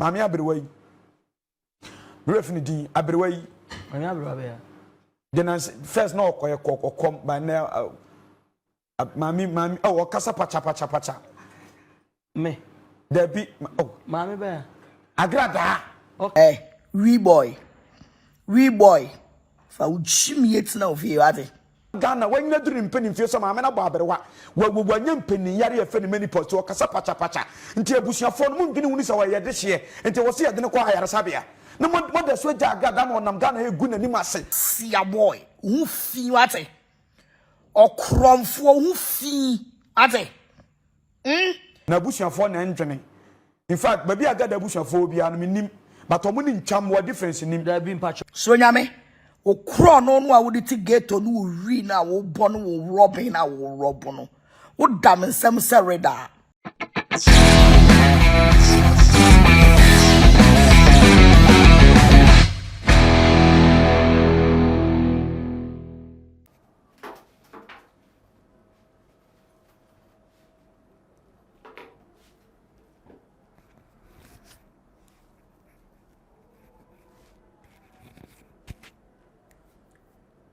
Mami Abriway. Refini Abriway. Abriway. Then first no come by now. Mami, oh, Casa Pacha. Me. There be, oh, Mami Bear. Agradaa. Okay. We boy. For Jimmy, it's now for you, Ade. Ghana, when you're doing penny for some amena barberwa, where we were young penny, yari a penny many posts to Casa Pacha. Until Bushia phone moon getting this away this year, until was here at the Noquia Sabia. No one what the sweat Agadam on Namgana, good and Nimasi. See a boy, who fee Ate. Or crumb for who fee Ate. Nabushia phone engine. In fact, maybe I got the bush of phobia and minim, but I'm winning chum what difference in him there being patch. So, Nyame, o crown on what would it get to no rina or bono or robbing our robono. What damn and some sereda.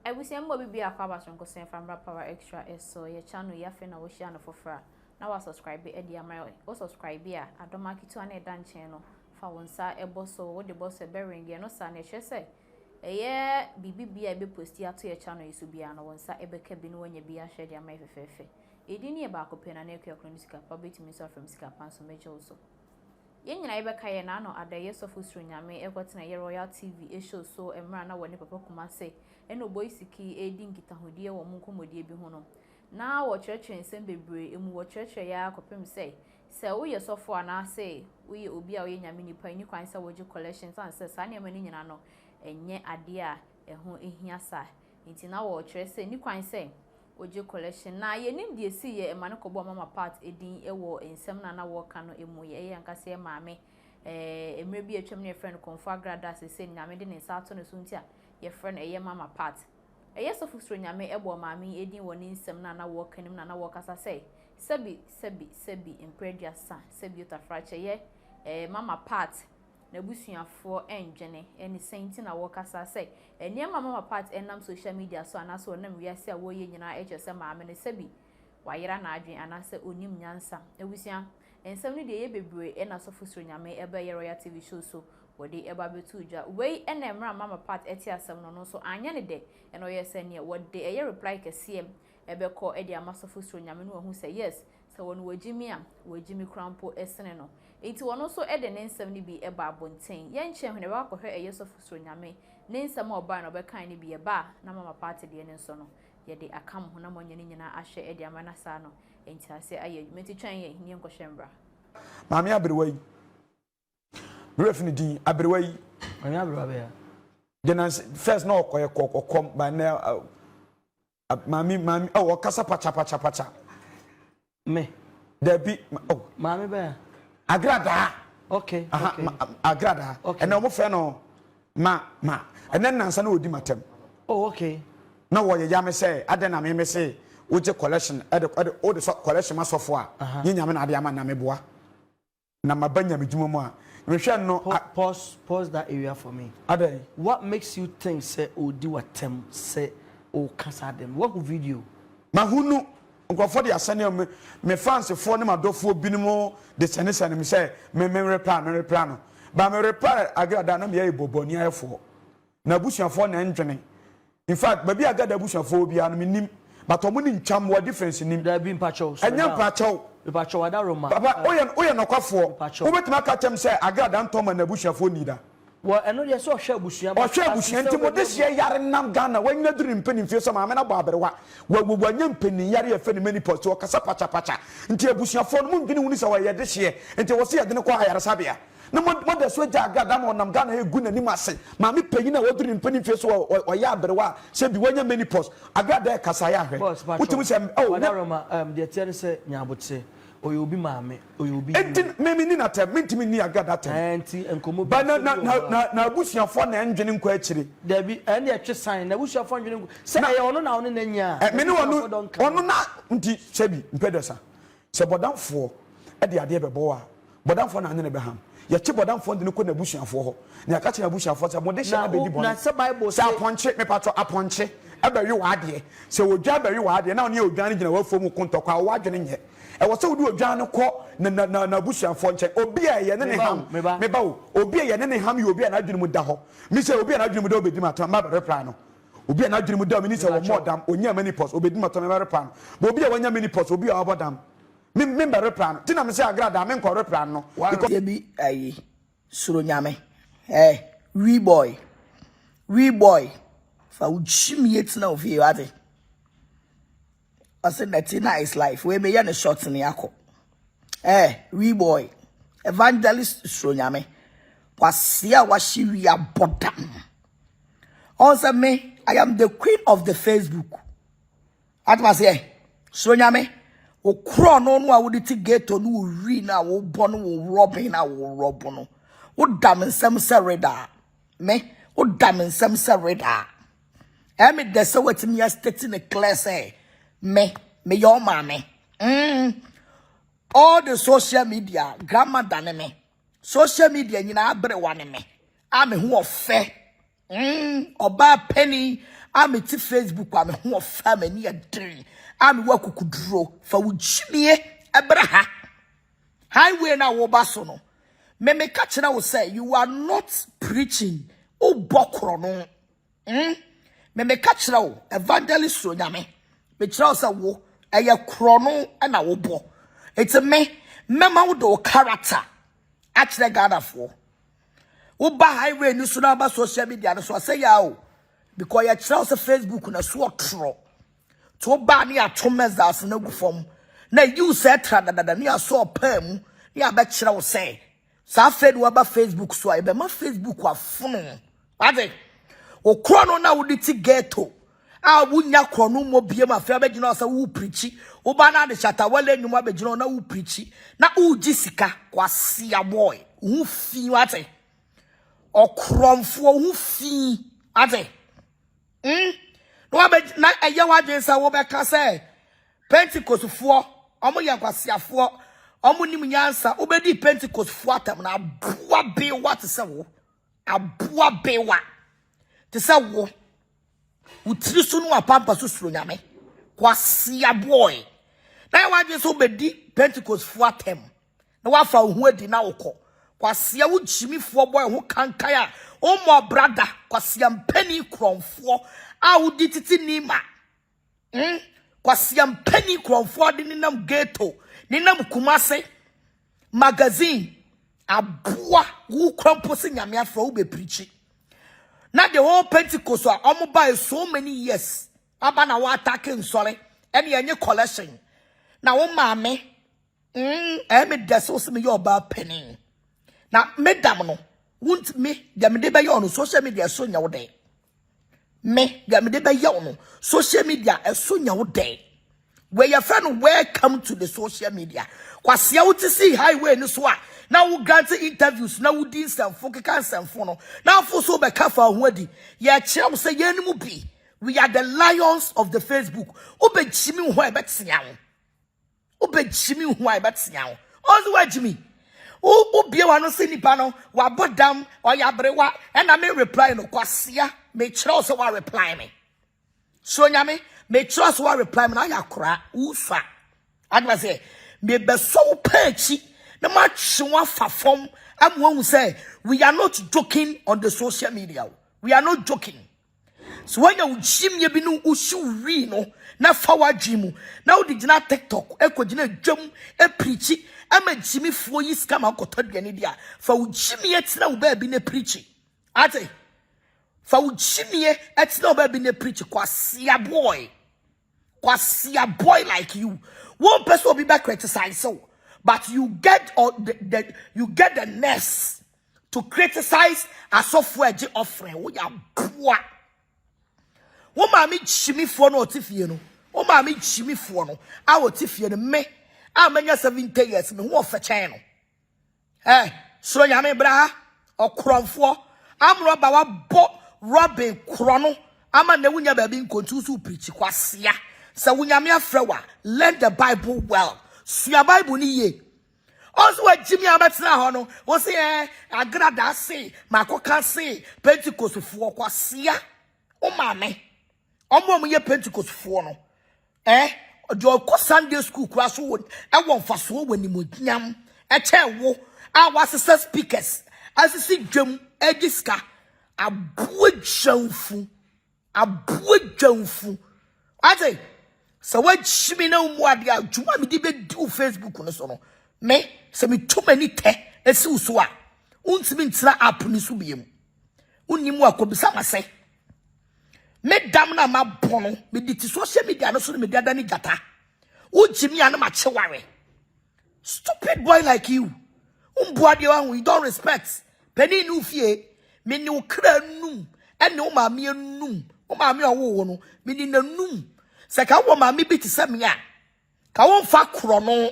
I will say I'm going to be a cover from Power Extra so your channel ya friend na share no for free. Now subscribe be Eddie Amai o subscribe here. I don't mark it to an dan channel for one sa e boss so what the boss e bearing no sa na hwe say. Eh bibi be post here to your channel is be an one sa e be ka bi no nya bi a share the Amai fefefe. E di ne ba ko pe na na ekwa kronisika public me so from sika pan so meje also. Yen nyina ebe kaye na no adaye sofu Suro Nyame ekotena ye Royal TV e show so emra na woni papa kuma say eno boy siki edi nkitahodie wo munkomodie bi ho no na wo church ensem bebre emu wo church ya kopem say wo ye sofo ana say wo ye obi a wo ye Nyame nipa ni kwan say wo ji collections and say sa ne mani nyina no enye ade a eho ehia sa nti na wo chere say ni kwan say oje collection na ye nim de si ye emane kobo mama part edin ewo ensem na wo ka no emu ye yankase maame emre bi atwam ne friend konfo Agradaa se Nyame de ne sa ato ne so nti a ye friend eye mama part sofu Suro Nyame ebo maame edin woni nsem na wo kanim na wo kasa say sebi impredia sa sebi utafrache ye mama part na busuafo enjene eni senti na wo kasa say eniema mama part enam social media so anaso onam wiase a wo ye nyina ehese maame ne sebi wayera na adwen anase onim nyansa ebusua ensem ne de ye bebre na sofu Suro Nyame ebe ye Royal TV show so wodi eba betu dwa wei ena emra mama part eti asem no so anya ne de eno ye se ne wodi eye reply kesiem ebe ko edi amasofu Suro Nyame no hu say yes so won wajimi a wajimi krampo esene no enti wono so ede ne nsem ne bi eba abonten ye nche hwene ba kohwe eye sofu Suro Nyame ne nsem oba no be kan ne bi eba na mama part de ne nso no ye de akam ho na monye ne nyina ahwe edi amanasa no enti ase aye meti twan ye ni enkohwembra Mami Abriway. Refini Abriway. Abriway. Then first no come by now. Mami, oh, Casa Pacha. Me. There be, oh, Mami Bear. Agradaa. Okay. Agradaa. Okay. And no more no, ma. And then Nansan would do matem. Oh, okay. No, what Yame say, I don't know, say, which a collection, all the collection must of war. Yaman Adiaman Nameboa. Namabanya Bijumwa. Pause that area for me. Ade. What makes you think say o do attempt say o kasa them? What video? Mahunu for the asane me fans for ne madofo binimo de senese me say me reply. Ba me reply Agradaa na me ye boboni ayefo. Na busuafo na ndwene. In fact, baby Agradaa busuafo bia na me nim, but omo ni ntwam what difference nim. There be pacho. Enya pacho. Pacho wada Roma. Baba oye nokwafo. Wo betima ka tem say Agradaa ntoma na busuafo nida. Well, I know they saw share bushia. Or share bushia ntimo this year yare nam Ghana when you dream penny feel some amena baberwa. We wanyam penny yare afeni many posts to kasa pacha. Nti busuafo no mungini woni sawa ye this year. Nti wo se ye de ne kwa ayare sabia. Na mo de so gya Agradaa mo nam Ghana egu na nim ase. Ma me penyi na wo dream penny feel so o ya aberwa se bi wanyam many posts. Agradaa kasa ya hwe. Wotimi se oh na Roma the tiere se nyabotse oyobi maame oyobi enti memi ni na tem mentimi ni Agradaa tem enti enkomo ba na abusuafo na ndwene nkwa akire da bi ene etwe sign na abusuafo ndwene nkwa se ye ono na ono na nya me ni ono na nti sebi mpedesa se bodamfo e de ade bebo a bodamfo na ane ne beham ye che bodam fond ne ko na busuafo ho na ya ka che na busuafo se mo de hye na be di bon na se Bible say aponche me patro aponche abawi wa ade se odwa abawi wa ade na oni odwa ne gina wa fom kontokwa wa adwene nye e wo se wodi odwa ne ko na busuafo nche obi a ye ne ne ham me ba o obi a ye ne ne ham ye obi a na adwene mu da ho mi se obi a na adwene mu da obedi mato ma be reply no obi a na adwene mu da mi ni se wo modam onya many post obedi mato me ba reply no but obi a wanya many post obi a obodam me be reply no tina me se Agradaa me nko reply no because bi ayi Suro Nyame we boy fa uchimi etina ofi ade ase that is life we me ya ne short ne akọ we boy evangelist Suro Nyame wasia washi a bodam also me I am the queen of the Facebook atma say Suro Nyame o kro no no a wodi ti gate no wi na wo bọ no wo robbing na wo rob no wo dam nsem se reda me wo dam nsem se reda me de se watimi ya state in the class me your mama all the social media grandmother ne me social media nyina abre wane me ame hu ofe oba penny ame ti Facebook ame hu ofe me ni adrin ame wa kukuduro fa wujimie ebraha highway na wo baso no me catch na wo say you are not preaching o bokro no me catch na wo evangelist Suro Nyame me kira say wo eye krono na wo bo it's me mema wo do character akire Ghana wo ba highway ni so na ba social media no so say ya o because ya kira say Facebook na so otro to ba ni atomezas na gu fom na you say xtra ni aso pam ni abekira wo say sa fed wo ba Facebook so e be ma Facebook afono ade o krono na wo ti ghetto a wunya krono mo bie ma fa begina sa wo preachi wo ba na de chata wale nyuma begina na wo preachi na wo jisika kwase a boy hu fi ate o kromfo hu fi ate no be na eye wadwen sa wo be ka say Pentecost fo omo ye kwase afo omo nim nyansa obedi Pentecost fo atam na aboa be what say wo aboa be wa te say wo utiri so no apampa so Suro Nyame kwase a boy na wadwen so obedi Pentecost fo atam na wa fa hu adi na wokọ kwase a wo jimi fo boy ho kankan a o mo brother kwase ampani kromfo a wo di titi nima kwase ampani kromfo de ninam ghetto ninam Kumase magazine aboa wo krompo se Nyame afro wo be preach na the whole Pentecost a omo buy so many years aba na wa attack nsore ene enye collection na wo maame me deso se me yo ba penny na medam no wont me dem de be yo no social media so nya wo de me dem de be yo no social media so nya wo de where your friend welcome to the social media kwase a wo ti see highway ni so a na wo grant interviews na wo din samfo keka samfo no na fo so be kafa ho adi ye kire wo say ye ni mu bi we are the lions of the Facebook obejimi ho e betia wo obejimi ho e betia wo ozo wajimi o bie wa no se nipa no wa bodam o ya brewa e na me reply no kwase a me kire wo so wa reply me Suro Nyame me kire so wa reply me na ya kora ufa adwa say me be so pechi na ma chwa fafom amwo say we are not joking on the social media we are not joking so when you jim ye bi no ushu wi no na fa wa jimu na wo digina TikTok ekogina dwam e preachi ama jimi fo yi scam akoto duane dia fa wo jimi etina wo ba bi na preachi ate fa wo jimi etina wo ba bi na preachi kwase a boy like you one person will be back criticize so but you get the nerves to criticize a software offering we are poor. Woman me chimi for no tifie no. Woman me chimi for no. Our tifie no me. Amenya 70 years me wo fa chen no. Suro Nyame bra o kromfo. Amro ba wa bo Robin krono. Ama na wunya ba bi nkontu so preach kwasea. Sa wunyame afrewa learn the Bible well. Sua Bible ni ye. Also, what Jimmy Abatsna Hono was here, Agradaa say, Makoka say, Pentecost for Quasia. Oh, mammy. Oh, ye Pentecost for no. Your Sunday school classroom, I won't for so when you would yam. A chair wo, I was a speakers. As you see, Jim Ediska, a boy jofu, a boy jofu. I say, so what she know more about you want me to do Facebook on the sono. Me, so me too many te, and so so. Unsimin up in Subium. Unimwa could be some say. Me damna ma bono, me did social media, no sooner me daddy gata. Oh, Jimmy, and my cheware. Stupid boy like you. We don't respect. Penny no fear. Me no clear noom. And no mammy noom. Oh, mammy, oh, meaning the noom. Saka wo mammy bit some ya. Kawon fa chrono.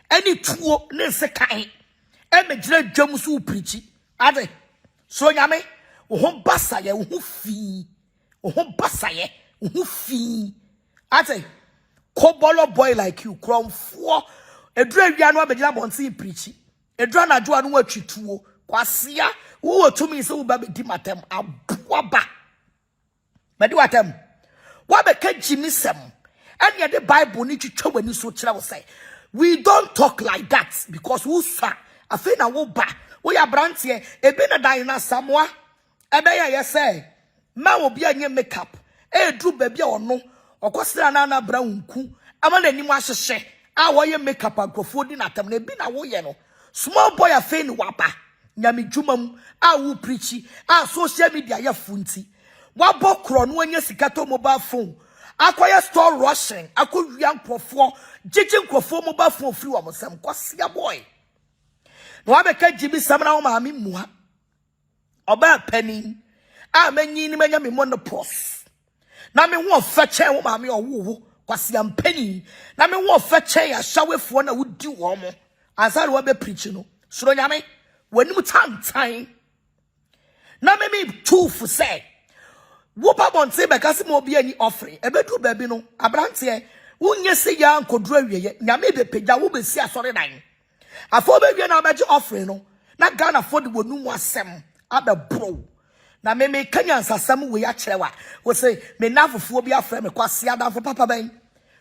Any two nesekai. And me dread James who preach. Ade. So Nyame. Oh, basaye, who fee. Oh, basaye, who fee. Ade. Cobolo boy like you, crom four. A dread yano be jam on see preachy. A drana do and what you two. Quasia, who to me so baby dimatem a buaba. Meduatem. What became Jimmy Sam? And yet the Bible need to show when you so travel say. We don't talk like that because who sa a fin a woba. We are brands here, a bena dina Samoa. A bear say, man will be a new makeup. Drew baby or no, or Costa Nana Brown Coo. I'm on any master share. I wear your makeup and go food in at them. They been a woyano. Small boy a fain wapa. Nyame jumam, I will preachy. Our social media ya funty. What bokron when you sikato mobile phone? Acquire store rushing. I could young for judging for mobile phone free on some quasia boy. No, I make Jimmy Samana mammy mua. About penny. I mean, you may me post. Now me won't fetch a mammy or woo. Quasiam penny. Now me won't fetch a shower for one I would do warm. As I will be preaching. So, Nyame, when you time. Now me two for say. Whoop on say because mo be any offering. E bedu baby no. Abrantie. Wunye se ya nkodru awie. Nyame be pagya wo be si asore dan. Afo be wie na beje offering no. Na Ghana for the wonu mu asem. Abe bro. Na me kanya nsasam we ya kirewa. Wo say me nafofuo bi afre me kwase adanfo papa ben.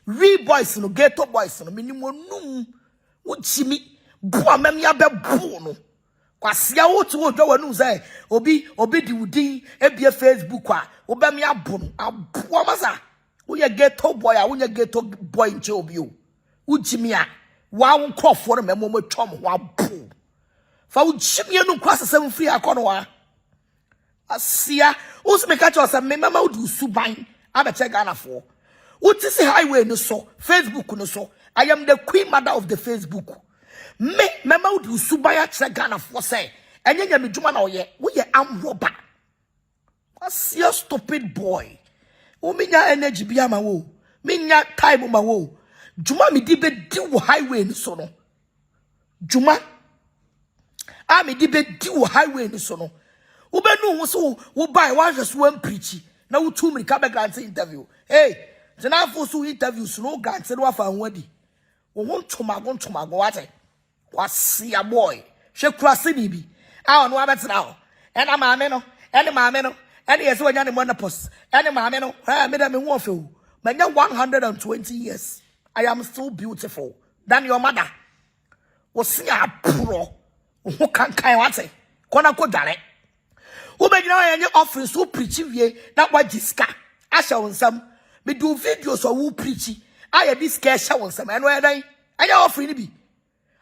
We boys no ghetto boys no minim onum. Wo jimi. Bua mem ya be bu no. Kwasia wo to wo wanu say obi di wudin ebie Facebook a wo be me abun abo masa wo ye ghetto boy a wo ye ghetto boy nche obi o wo jimi a wa wo krofo no memo matwom ho abo fa wo jimi no kwasesem free akono wa asia wo se me ka cho say me mama wo du suban abeche Ghana for wo ti se highway no so Facebook no so I am the queen mother of the Facebook. Me mama would subaya tre Ghana for say and then me juma na oye we ye am robber. What's your stupid boy? O minya energy bia ma wo. Minya time ma wo. Juma mi di be di wo highway ni so no. Juma a mi di be di wo highway ni so no. Wo be no wo so wo buy one just one preachy. Na wo two mirika be grant interview. Hey, tena for so interviews no grant no afa nwadi. Wo won toma what? Wasi a boy. She crossing bibi. I no abet now. And a mameno. And a mameno. And yes, when you're the post. And a mameno. I made me one for. But you're 120 years. I am so beautiful than your mother. Was a pro. Who can't kind what say? Kona ko dale. Who be now any offering so preachy ye. That what jiska. I shall some. Me do videos or who preachy. I had this care show some. And where I offering be.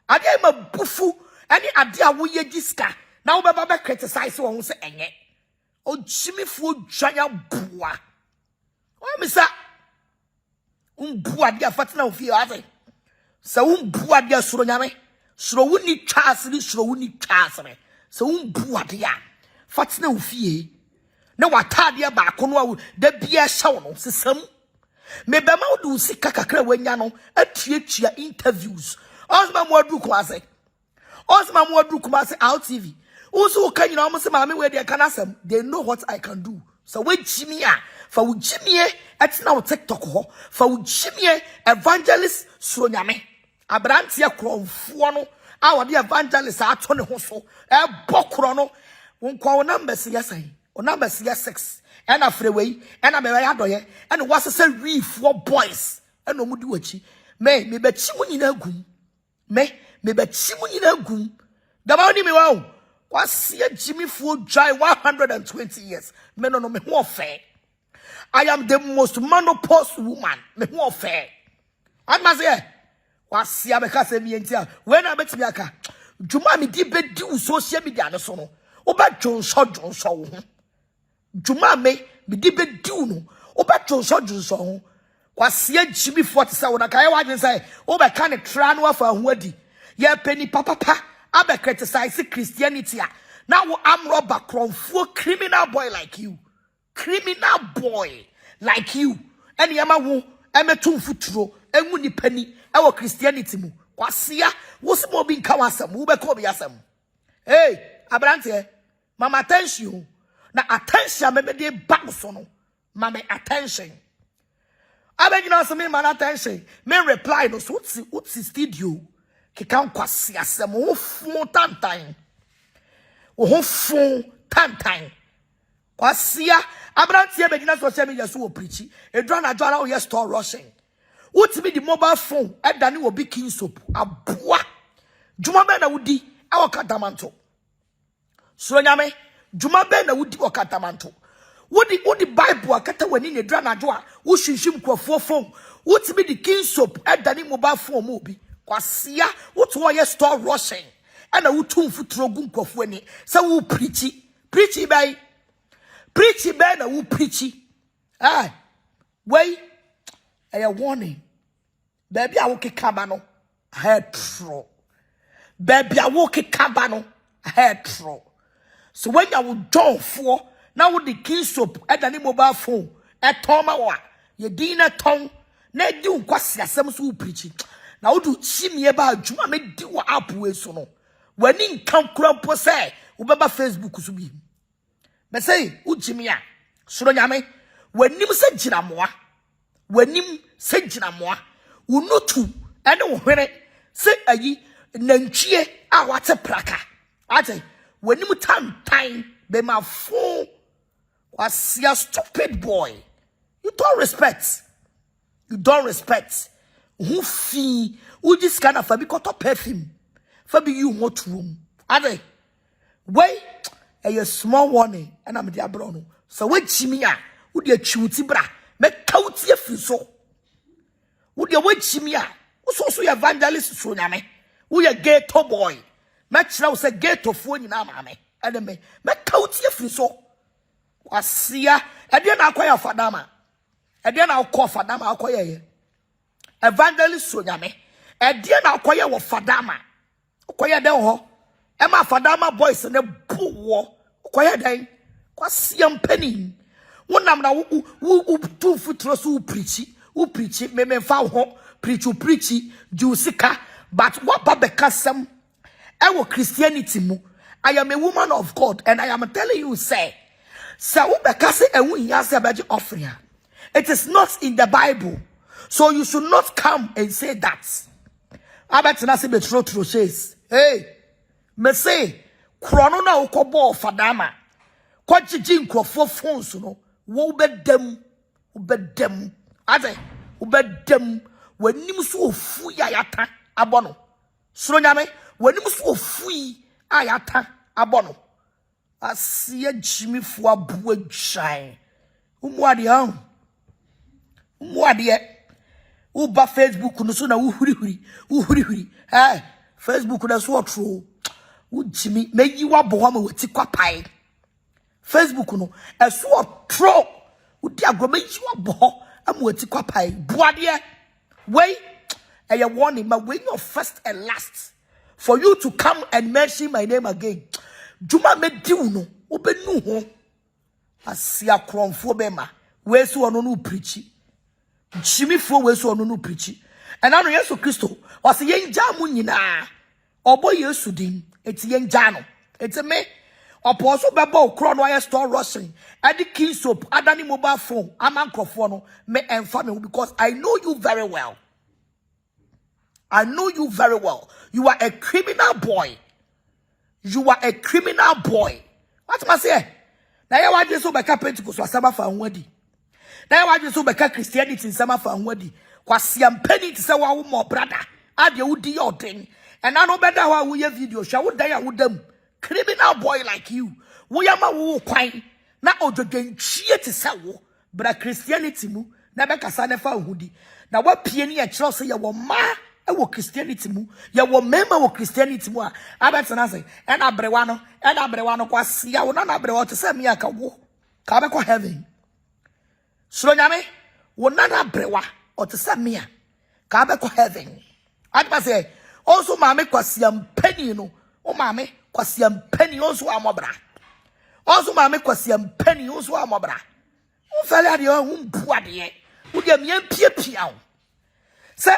I am a bufu, any idea we ye jiska. Now, Baba criticize one say, enye. Oh, Jimmy Food giant bua. Oh, Missa. Bua dia fatina of your other. So, bua dia Suro Nyame. Suro wuni chasri, Suro wuni chasre. So, bua dia fatina of ye. No, what tadia back on the beer show, some. Me bema do si kakakra when yano, a chia interviews. Osman Wadu Kumase. Osman Wadu Kumase out TV. Also, can you almost say, Mammy, where they can ask them? They know what I can do. So, wait, Jimmy, for Jimmy, at now TikTok, for Jimmy, evangelist Suro Nyame. Abrantia Crom Fuano, our the evangelist are Tony Hoso, a bokrono, won't call numbers yesterday, or numbers yes 6, and a freeway, and a Meradoye, and was a say we 4 boys, and no muduachi. Me bet Chimun in a goom. Me bet Chimun in a goom. The money me wow. Was see Jimmy Food dry 120 years. Me no me warfare. I am the most menopause woman. Me warfare. I must say, was see a becase me entia. When I bet me aka, Juma me di bed do social media no sono. Oba John Shaw. Juma me di bed do no. Oba John Shaw. Was see Jimmy 47 na kai wa say oba kan xtra no afa huadi. Ye penny papa abe criticize Christianity. Now I'm robber cromfo criminal boy like you. Criminal boy like you. Any ama wo emetum futuro enwu ni pani ewo Christianity mu. Kwasia wo se mo bi nka wasam wo be ko bi asam. Hey, abrante mama attention. Na attention me de back so no. Mama attention. Abeg na so me man attention. Me reply no so what's studio. Kika kwasi asem wo fun tantan. Wo fun tantan. Kwasia abrantie begina social media so wo preachi. Edra na dwara wo store rushing. Wotimi di mobile phone edane wo bi kin soap aboa. Juma be na wudi awo katamanto. So nyame juma be na wudi okatamanto. Wodi Bible akata wani ne dra na dwa wo hwihwim kwafo phone. Wotimi di kin soap edane mobile phone mo bi. Kwasia woto ye store rushing. Ana wotum futuro gu kwafo ani. Sa wo preachi bay. Preachy ben na wu preachy. Ah, wait, a warning. Baby, I walk a cabano, head throw. Baby, I walk a cabano, head throw. So when you will draw for now with the key soap at the mobile phone at Tomawa, your dinner tongue, ne do quasia some so preaching. Now do see me about you, I may do up with so. When in come crump say, Ubaba Facebook to be. Me say ujimia Suro Nyame wanim se ginamoa wanim se ginamoa unutu ene wo hwere se ayi nantwie a wate praka ate wanim tantan be ma fo wasia stupid boy. You don't respect who fi who this kind of fabi koto perfume fabi you hot room ate wait a small warning, and I'm the abrono. So what Chimia would you choose bra? Make count your fiso. Would you wait Chimia? Who's also your evangelist, Suname? We a ghetto boy. Match now say ghetto phone in Amame. And me, make count your fiso. Was here, and then I'll call Fadama. And then I'll call Fadama, I'll call you. Evangelist Suname. And then I'll call you Fadama. Call you there, Emma Fadama boys and a boo. Quiet day, quasi penny. One nam na who 2 foot who preach it, me found ho, preachy, Jusika, but what babekasam, our Christianity mu. I am a woman of God, and I am telling you, say, so bekase and we answer about your offering. It is not in the Bible, so you should not come and say that. I bet you not say true says, hey, me say. Krono na ukobo Fadama. Kwa jijin kwa phones no. Wo ubedem. Ade. Ubedem. Wenimusu ofu ya yata. Abono. Suro Nyame. Wenimusu ofu ayata. Abono. Asiye Jimmy fwa buwe jai. Umwadi hao. Uba Facebook nusu na uhuri. Hey. Facebook na suwa true. Jimmy, may you are born with Tikwapai. Facebook no, as you are pro, would diagram make you are born, I'm with Tikwapai. Boadia, wait, I am warning, but when you're first and last, for you to come and mention my name again. Juma me diuno, open no home. I see a crown for Bema, where's so no preachy. Jimmy for where's so no preachy. And I know Yesu Christo was a young jamunina, or boy Yesudin. It's young Jano. It's a me. Apostle Babo, Crown store rushing. At the key soap, Adani mobile phone, I'm Uncle me and family because I know you very well. I know you very well. You are a criminal boy. You are a criminal boy. What must I say? Now you want to so beka Pentecost was sama fa nwadi. Now you want to so beka Christianity sama fa nwadi. Kwasi ampeni ti say wa mo brother. Ade wudi your thing. And I know better how we video shall would die with them. Criminal boy like you. We are my quine. Now ojo gen chie ti say wo. But Christianity mu na beka sane fa hudi. Now what pieni e chro say ya wo ma e wo Christianity mu. Ya wo member wo Christianity mu a. Abetena say and abrewa no kwasi ya wo na abrewa to say me aka wo. Ka be ko heaven. Suro Nyame wo na abrewa o to say me a. Ka be ko heaven. Adma say also mame kwasiam penny no. O mame kwasiam penny also amobra. Also mame kwasiam penny also amobra. O fele ade o mpu ade. Wo de me pia. Say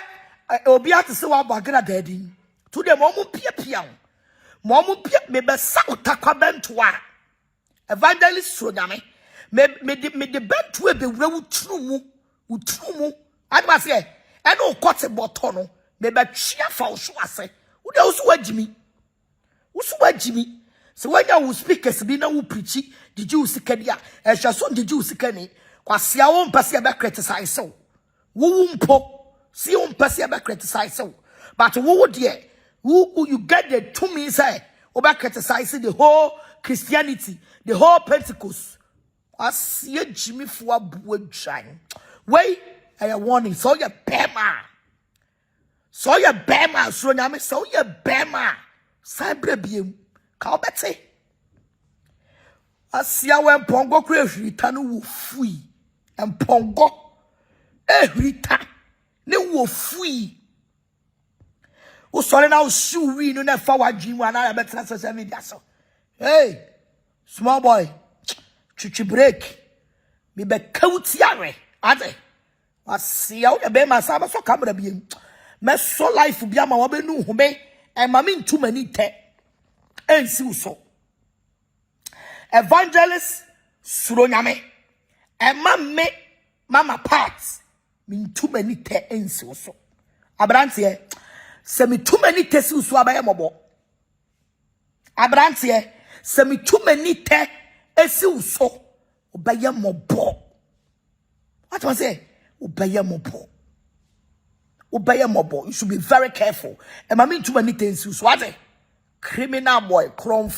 obi ate se wa Agradaa din. To dem o mu pia. Mo mu pia me be sa utakwa bentoa. Evangelist Suro Nyame. Me de bentoa be wura utrumu. Adma say e no kote boto no. Me be chia fa so ase. Wo de so wagimi. So when you speakers be na wo preach, did you see kedia? E hwa so did you see kani? Kwase a wo mpase be criticize so. Wo mpo see wo mpase be criticize so. But wo de who you get the to me say over criticizing the whole Christianity, the whole Pentecost. Kwase Jimmy fo abuadwan. Wait, I warning so you bema. So you bema, Suro Nyame, so you bema. Sabre biem. Ka obete. Asia we mpongo kura ehwita no wo fui. Mpongo ehwita ne wo fui. O sore na o shu wi no na fa wadwin wa na betena social media so. Hey, small boy. Chuchi break. Me be kauti are. Ade. Asia wo be ma sa so camera biem. Me so life bi ama wo be nu home. E ma me ntu mani te. Ensi so. Evangelist Suro Nyame. Ema me mama parts. Me ntu mani te ensi so. Abrante se me too many te si so abaye mobo. Abrante se me too many te esi so obaye mobo. What was say? Obaye mobo. Obaye mobo. You should be very careful. Ema me too many te ensi so ade. Criminal boy, chrome